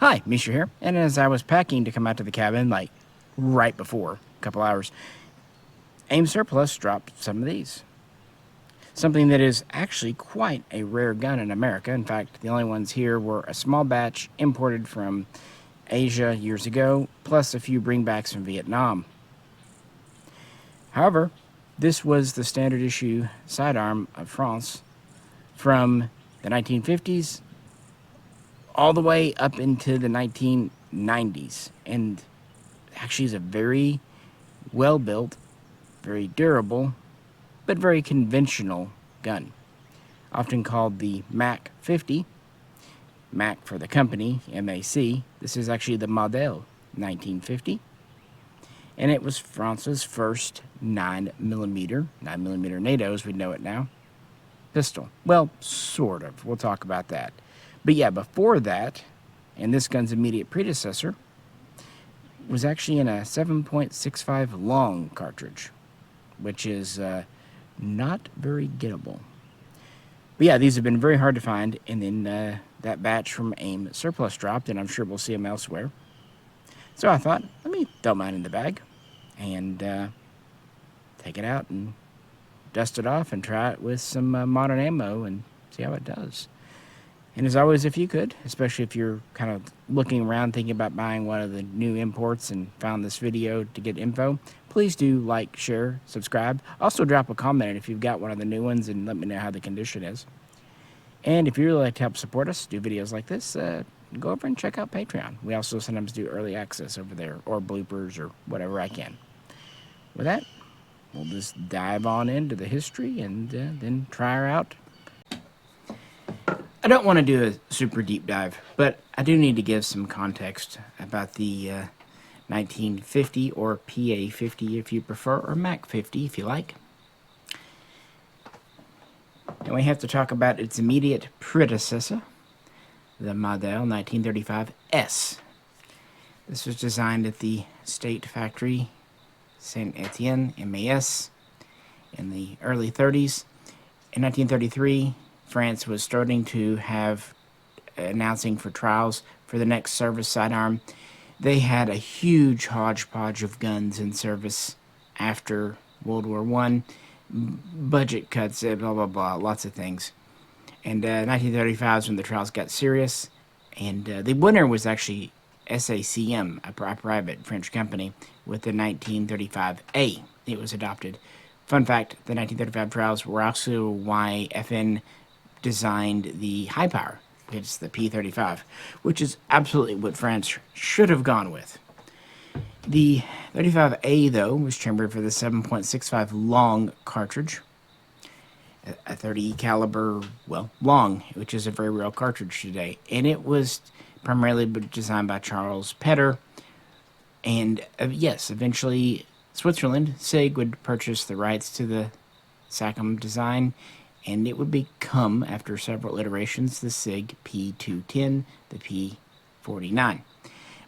Hi, Misha here, and as I was packing to come out to the cabin, like right before, a couple hours, AIM Surplus dropped some of these. Something that is actually quite a rare gun in America. In fact, the only ones here were a small batch imported from Asia years ago, plus a few bringbacks from Vietnam. However, this was the standard issue sidearm of France from the 1950s all the way up into the 1990s, and actually is a very well built, very durable, but very conventional gun. Often called the MAC-50, MAC for the company, MAC. This is actually the Model 1950, and it was France's first 9mm NATO as we know it now, pistol. Well, sort of. We'll talk about that. But yeah, before that, and this gun's immediate predecessor, was actually in a 7.65 long cartridge, which is not very gettable. But yeah, these have been very hard to find, and then that batch from AIM Surplus dropped, and I'm sure we'll see them elsewhere. So I thought, let me throw mine in the bag and take it out and dust it off and try it with some modern ammo and see how it does. And as always, if you could, especially if you're kind of looking around thinking about buying one of the new imports and found this video to get info, please do like, share, subscribe. Also drop a comment if you've got one of the new ones and let me know how the condition is. And if you really like to help support us, do videos like this, go over and check out Patreon. We also sometimes do early access over there, or bloopers, or whatever I can. With that, we'll just dive on into the history and then try her out. I don't want to do a super deep dive, but I do need to give some context about the 1950 or PA-50 if you prefer, or MAC-50 if you like. And we have to talk about its immediate predecessor, the Model 1935S. This was designed at the State Factory, Saint-Etienne, MAS, in the early 30s. In 1933, France was starting to have announcing for trials for the next service sidearm. They had a huge hodgepodge of guns in service after World War I. Budget cuts, blah, blah, blah, lots of things. And 1935 is when the trials got serious. And the winner was actually SACM, a private French company, with the 1935A. It was adopted. Fun fact, the 1935 trials were also why FN designed the high power. It's the P-35, which is absolutely what France should have gone with. The 35A, though, was chambered for the 7.65 long cartridge, a 30 caliber, well, long, which is a very real cartridge today. And it was primarily designed by Charles Petter. And yes, eventually Switzerland, SIG, would purchase the rights to the SACM design, and it would become, after several iterations, the SIG P210, the P49.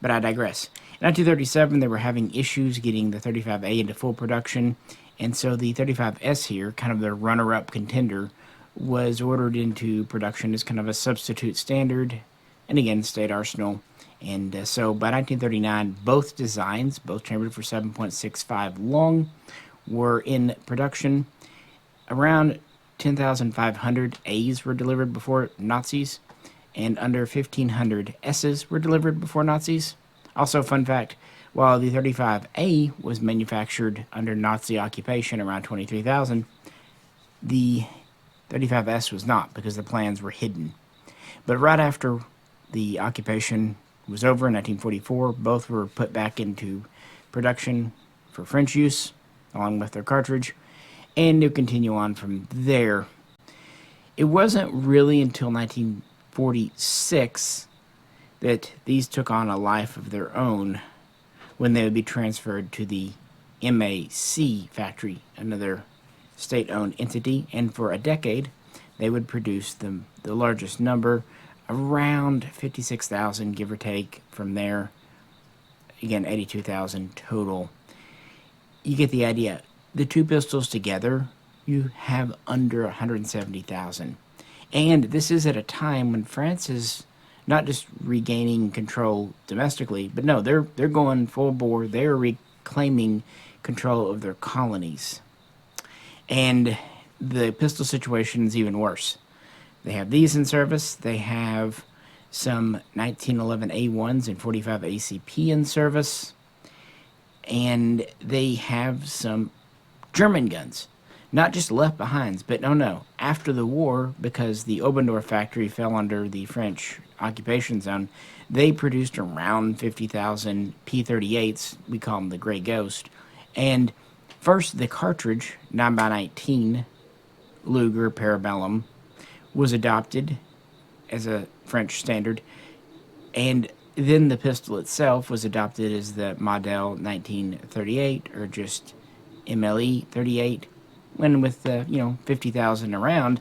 But I digress. In 1937, they were having issues getting the 35A into full production, and so the 35S here, kind of the runner-up contender, was ordered into production as kind of a substitute standard, and again, state arsenal. And so by 1939, both designs, both chambered for 7.65 long, were in production. Around 10,500 A's were delivered before Nazis, and under 1,500 S's were delivered before Nazis. Also, fun fact, while the 35A was manufactured under Nazi occupation around 23,000, the 35S was not, because the plans were hidden. But right after the occupation was over in 1944, both were put back into production for French use, along with their cartridge, and to continue on from there. It wasn't really until 1946 that these took on a life of their own, when they would be transferred to the MAC factory, another state-owned entity, and for a decade they would produce the largest number, around 56,000, give or take. From there, again, 82,000 total. You get the idea. The two pistols together, you have under 170,000. And this is at a time when France is not just regaining control domestically, but no, they're going full bore. They're reclaiming control of their colonies. And the pistol situation is even worse. They have these in service. They have some 1911 A1s and 45 ACP in service. And they have some German guns. Not just left behinds, but no. After the war, because the Obendorf factory fell under the French occupation zone, they produced around 50,000 P-38s. We call them the Grey Ghost. And first, the cartridge, 9x19 Luger Parabellum, was adopted as a French standard. And then the pistol itself was adopted as the Model 1938, or just MLE 38. When with the 50,000 around,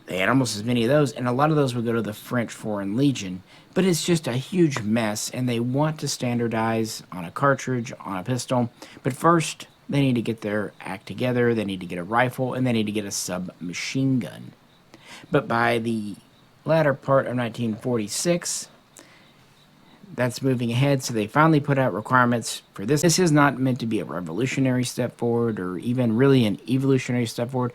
they had almost as many of those, and a lot of those would go to the French Foreign Legion. But it's just a huge mess, and they want to standardize on a cartridge, on a pistol. But first, they need to get their act together. They need to get a rifle, and they need to get a submachine gun. But by the latter part of 1946, that's moving ahead, so they finally put out requirements for this. This is not meant to be a revolutionary step forward or even really an evolutionary step forward.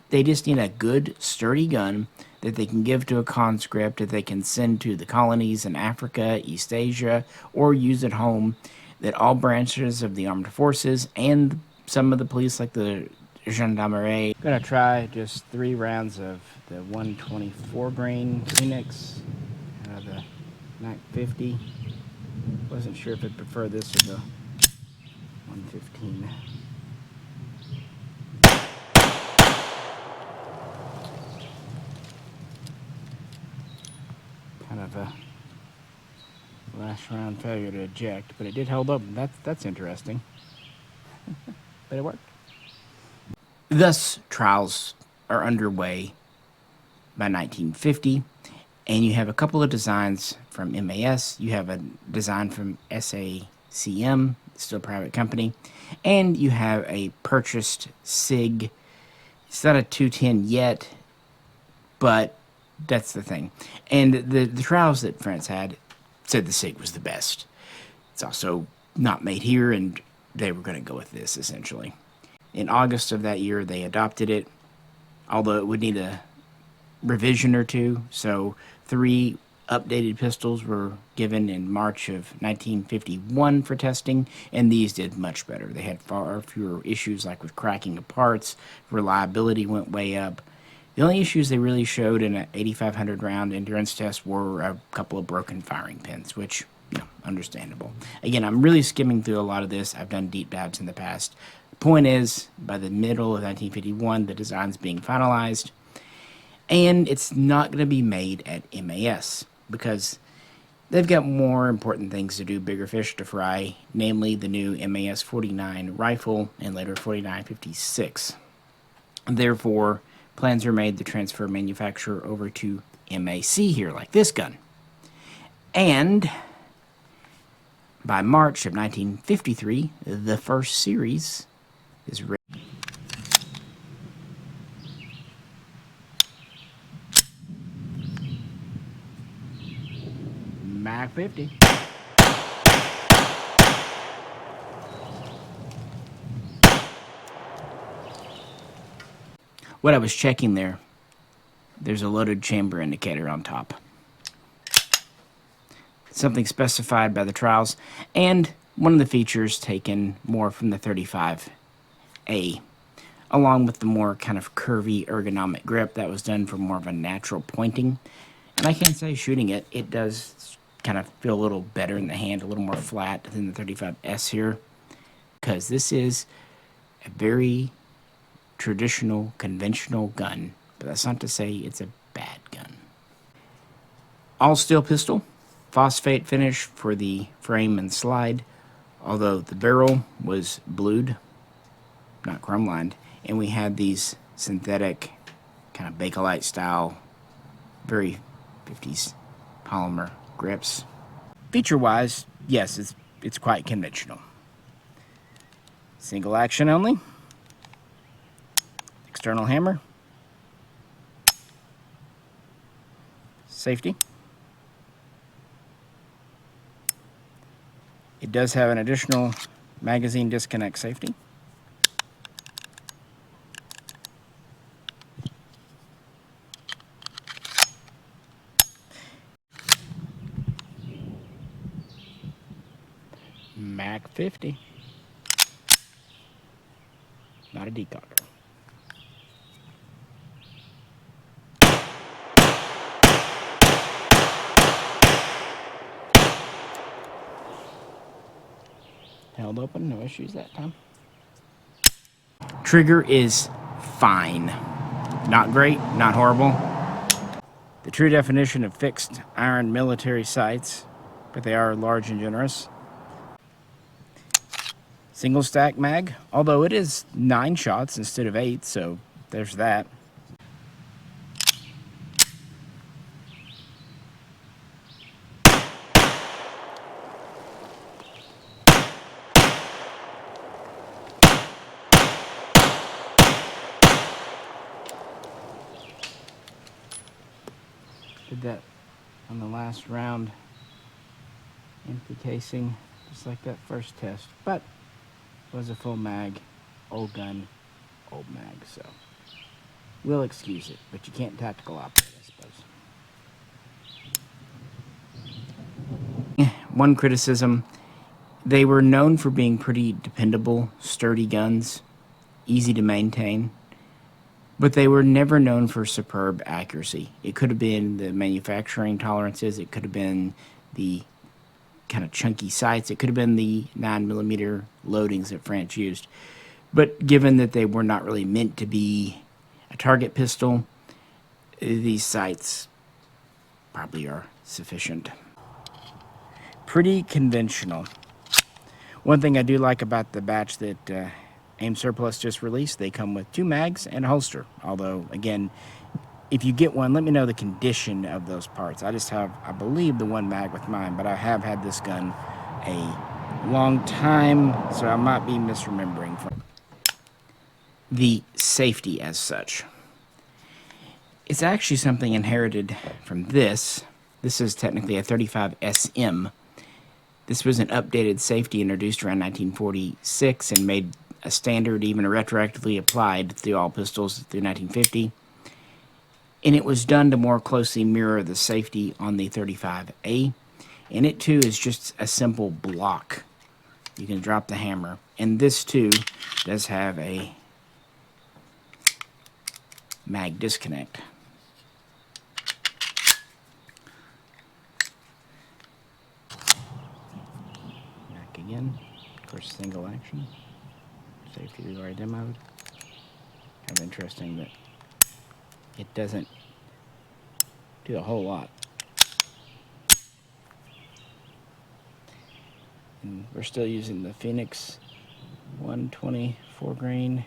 They just need a good, sturdy gun that they can give to a conscript, that they can send to the colonies in Africa, East Asia, or use at home, that all branches of the armed forces and some of the police, like the gendarmerie. I'm going to try just 3 rounds of the 124 grain Phoenix out of the MAC-50. Wasn't sure if I'd prefer this or the 115. Kind of a last round failure to eject, but it did hold up. That's interesting. But it worked. Thus, trials are underway by 1950. And you have a couple of designs from MAS. You have a design from SACM, still a private company. And you have a purchased SIG. It's not a 210 yet, but that's the thing. And the trials that France had said the SIG was the best. It's also not made here, and they were going to go with this, essentially. In August of that year, they adopted it, although it would need a revision or two. So 3 updated pistols were given in March of 1951 for testing, and these did much better. They had far fewer issues, like with cracking of parts. Reliability went way up. The only issues they really showed in an 8,500 round endurance test were a couple of broken firing pins, which, understandable. Again, I'm really skimming through a lot of this. I've done deep dives in the past. The point is, by the middle of 1951, the design's being finalized. And it's not going to be made at MAS because they've got more important things to do, bigger fish to fry, namely the new MAS 49 rifle and later 4956. Therefore, plans are made to transfer manufacturer over to MAC here, like this gun. And by March of 1953, the first series is ready. MAC-50. What I was checking there's a loaded chamber indicator on top. Something specified by the trials, and one of the features taken more from the 35A, along with the more kind of curvy ergonomic grip that was done for more of a natural pointing. And I can say shooting it does kind of feel a little better in the hand, a little more flat than the 35S here, because this is a very traditional, conventional gun, but that's not to say it's a bad gun. All steel pistol, phosphate finish for the frame and slide, although the barrel was blued, not chrome lined, and we had these synthetic kind of Bakelite style, very 50s polymer grips. Feature-wise, yes, it's quite conventional. Single action only. External hammer. Safety. It does have an additional magazine disconnect safety. MAC-50. Not a decocker. Held open, no issues that time. Trigger is fine. Not great, not horrible. The true definition of fixed iron military sights, but they are large and generous. Single stack mag, although it is 9 shots instead of 8, so there's that. Did that on the last round. Empty casing, just like that first test, but was a full mag, old gun, old mag, so we'll excuse it, but you can't tactical operate, I suppose. One criticism, they were known for being pretty dependable, sturdy guns, easy to maintain, but they were never known for superb accuracy. It could have been the manufacturing tolerances, it could have been the kind of chunky sights, it could have been the 9mm loadings that France used. But given that they were not really meant to be a target pistol, these sights probably are sufficient. Pretty conventional. One thing I do like about the batch that Aim Surplus just released, they come with 2 mags and a holster. Although, again, if you get one, let me know the condition of those parts. I just have, I believe, the 1 mag with mine, but I have had this gun a long time, so I might be misremembering. The safety as such. It's actually something inherited from this. This is technically a 35 SM. This was an updated safety introduced around 1946 and made a standard, even retroactively applied through all pistols through 1950. And it was done to more closely mirror the safety on the 35A. And it too is just a simple block. You can drop the hammer. And this too does have a mag disconnect. Back again. Of course, single action. Safety we've already demoed. Kind of interesting that it doesn't do a whole lot. And we're still using the Phoenix 124 grain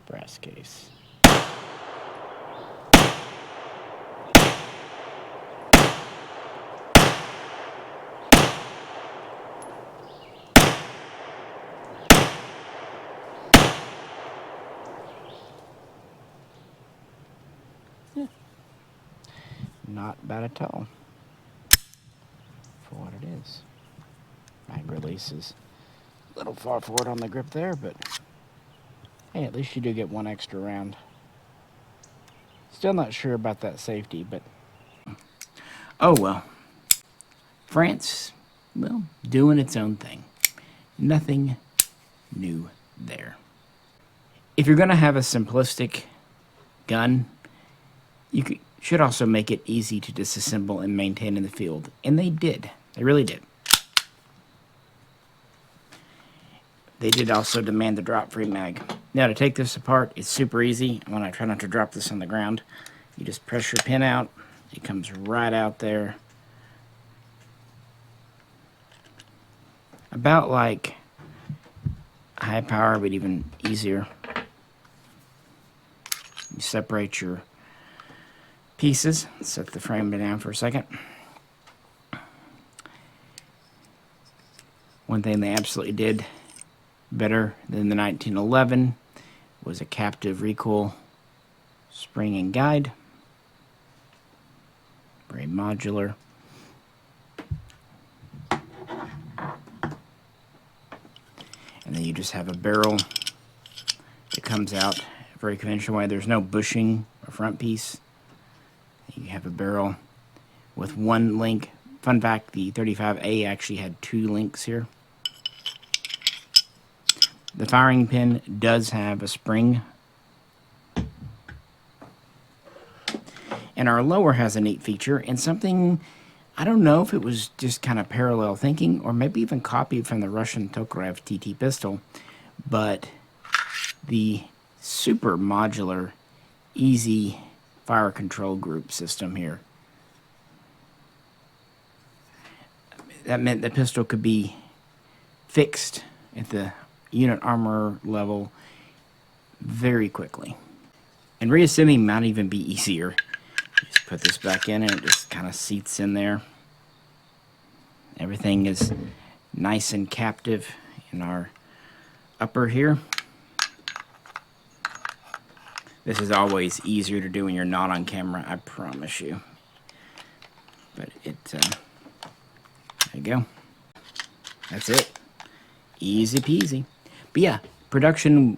brass case. Yeah. Not bad at all for what it is. Mag release is a little far forward on the grip there, but hey, at least you do get 1 extra round. Still not sure about that safety, but oh well. France, well, doing its own thing. Nothing new there. If you're going to have a simplistic gun, you should also make it easy to disassemble and maintain in the field. And they did. They really did. They did also demand the drop-free mag. Now, to take this apart, it's super easy. I want to try not to drop this on the ground. You just press your pin out. It comes right out there. About like high power, but even easier. You separate your pieces. Set the frame down for a second. One thing they absolutely did better than the 1911 was a captive recoil spring and guide. Very modular. you just have a barrel that comes out a very conventional way. There's no bushing or front piece. You have a barrel with one link. Fun fact, the 35A actually had 2 links here. The firing pin does have a spring. And our lower has a neat feature, and something, I don't know if it was just kind of parallel thinking, or maybe even copied from the Russian Tokarev TT pistol, but the super modular, easy fire control group system here. That meant the pistol could be fixed at the unit armor level very quickly. And reassembling might even be easier. Just put this back in and it just kind of seats in there. Everything is nice and captive in our upper here. This is always easier to do when you're not on camera, I promise you. But there you go. That's it. Easy peasy. But yeah, production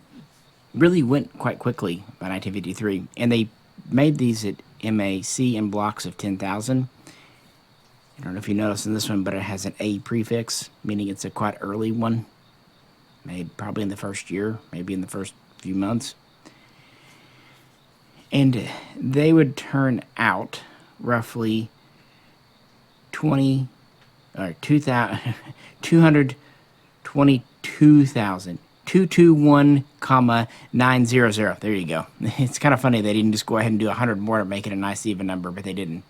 really went quite quickly by 1953. And they made these at MAC in blocks of 10,000. I don't know if you noticed in this one, but it has an A prefix, meaning it's a quite early one. Made probably in the first year, maybe in the first few months. And they would turn out roughly 222,000. 221,900. There you go. It's kind of funny they didn't just go ahead and do 100 more to make it a nice even number, but they didn't.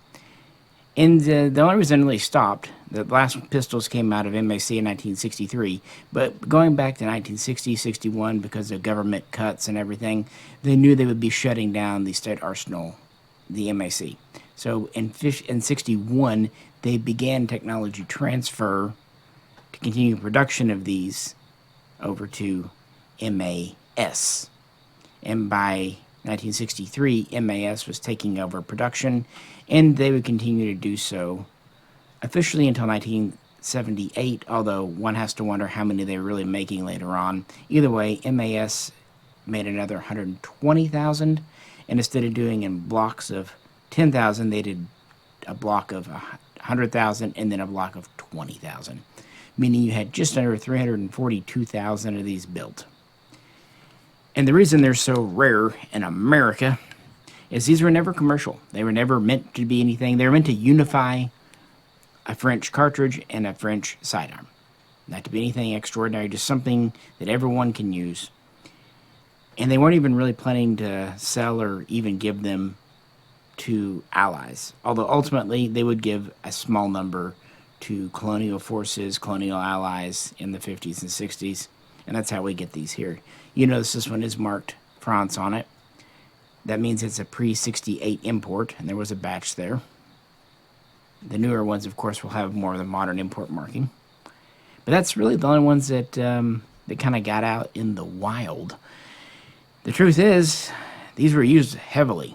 And the only reason it really stopped, the last pistols came out of MAC in 1963, but going back to 1960, 61, because of government cuts and everything, they knew they would be shutting down the state arsenal, the MAC. So in 61, they began technology transfer to continue production of these over to MAS. And by 1963, MAS was taking over production, and they would continue to do so officially until 1978, although one has to wonder how many they were really making later on. Either way, MAS made another 120,000, and instead of doing in blocks of 10,000, they did a block of 100,000 and then a block of 20,000. Meaning you had just under 342,000 of these built. And the reason they're so rare in America is these were never commercial. They were never meant to be anything. They were meant to unify a French cartridge and a French sidearm. Not to be anything extraordinary, just something that everyone can use. And they weren't even really planning to sell or even give them to allies. Although ultimately they would give a small number to colonial forces, colonial allies in the 50s and 60s. And that's how we get these here. You notice this one is marked France on it. That means it's a pre-68 import, and there was a batch there. The newer ones, of course, will have more of the modern import marking. But that's really the only ones that that kind of got out in the wild. The truth is, these were used heavily.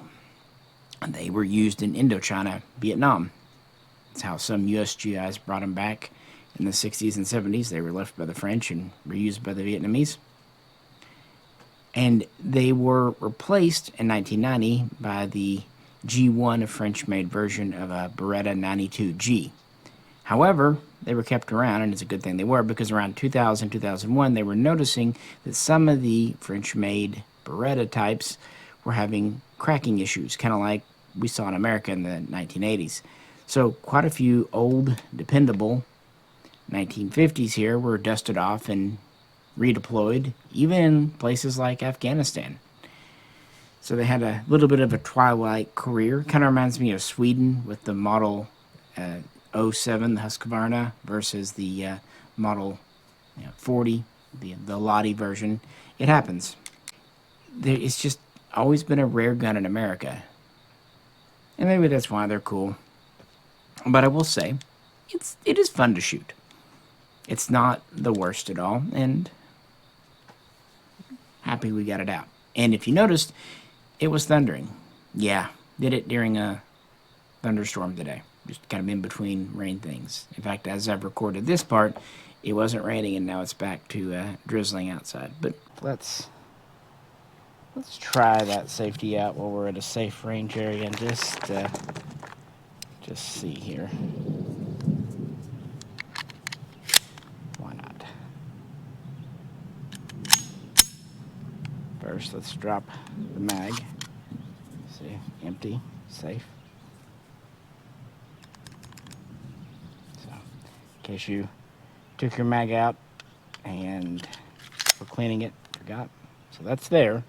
And they were used in Indochina, Vietnam. That's how some U.S. GIs brought them back in the 60s and 70s. They were left by the French and reused by the Vietnamese. And they were replaced in 1990 by the G1, a French-made version of a Beretta 92G. However, they were kept around, and it's a good thing they were, because around 2000, 2001, they were noticing that some of the French-made Beretta types were having cracking issues, kind of like we saw in America in the 1980s. So quite a few old, dependable 1950s here were dusted off and redeployed, even in places like Afghanistan. So they had a little bit of a twilight career. Kind of reminds me of Sweden with the Model 07, the Husqvarna, versus the Model 40, the Lottie version. It happens. It's just always been a rare gun in America. And maybe that's why they're cool. But I will say, it is fun to shoot. It's not the worst at all, and happy we got it out. And if you noticed, it was thundering. Yeah, did it during a thunderstorm today. just kind of in between rain things. In fact, as I've recorded this part, it wasn't raining, and now it's back to drizzling outside. But let's try that safety out while we're at a safe range area and just see here. Why not? First, let's drop the mag. See, empty, safe. So, in case you took your mag out and for cleaning it, forgot. So that's there.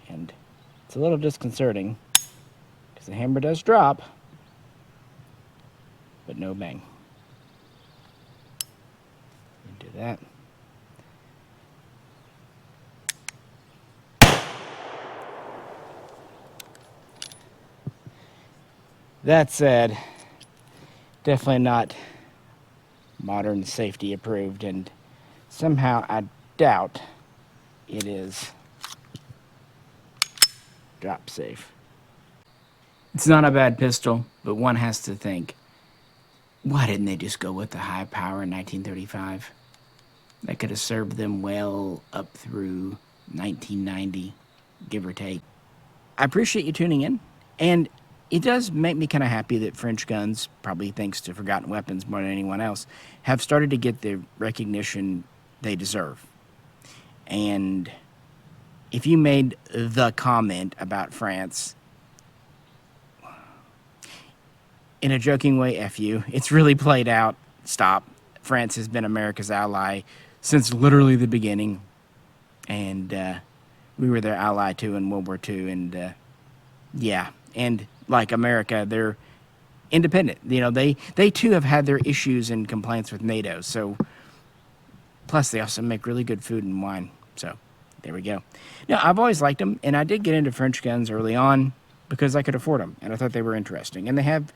And it's a little disconcerting because the hammer does drop, but no bang. Do that. That said, definitely not modern safety approved, and somehow I doubt it is drop safe. It's not a bad pistol, but one has to think, why didn't they just go with the high power in 1935? That could have served them well up through 1990, give or take. I appreciate you tuning in, and it does make me kind of happy that French guns, probably thanks to Forgotten Weapons more than anyone else, have started to get the recognition they deserve. And if you made the comment about France, in a joking way, F you. It's really played out. Stop. France has been America's ally since literally the beginning. And we were their ally too in World War II. And yeah, and like America, they're independent. You know, they too have had their issues and complaints with NATO. So, plus they also make really good food and wine. So, there we go. Now, I've always liked them, and I did get into French guns early on because I could afford them, and I thought they were interesting. And they have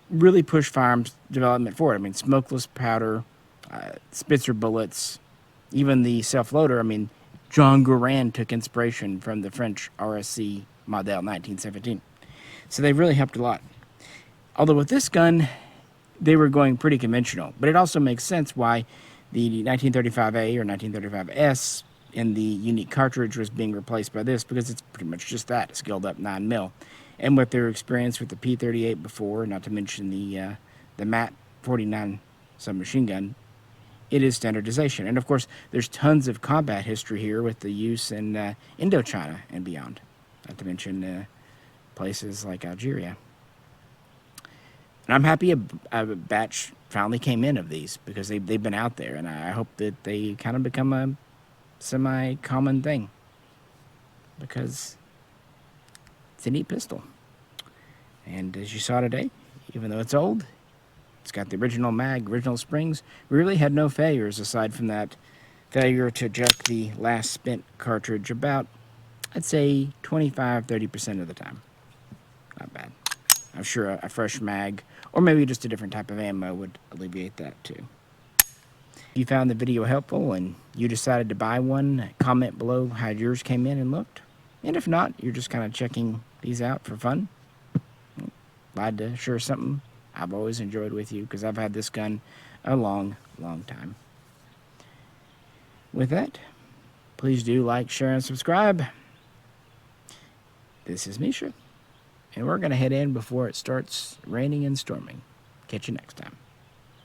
really pushed firearms development forward. I mean, smokeless powder, Spitzer bullets, even the self-loader. I mean, John Garand took inspiration from the French RSC Model 1917. So they really helped a lot. Although with this gun, they were going pretty conventional. But it also makes sense why the 1935A or 1935S in the unique cartridge was being replaced by this, because it's pretty much just that, a scaled up 9mm. And with their experience with the P38 before, not to mention the MAC-49 submachine gun, it is standardization. And of course, there's tons of combat history here with the use in Indochina and beyond, not to mention places like Algeria. And I'm happy a batch finally came in of these, because they've been out there, and I hope that they kind of become a semi-common thing, because it's a neat pistol. And as you saw today, even though it's old, it's got the original mag, original springs. We really had no failures aside from that failure to eject the last spent cartridge about, I'd say, 25-30% of the time. Not bad. I'm sure a fresh mag, or maybe just a different type of ammo, would alleviate that too. If you found the video helpful and you decided to buy one, comment below how yours came in and looked. And if not, you're just kind of checking these out for fun, glad to share something I've always enjoyed with you, because I've had this gun a long, long time. With that, please do like, share, and subscribe. This is Misha, and we're going to head in before it starts raining and storming. Catch you next time.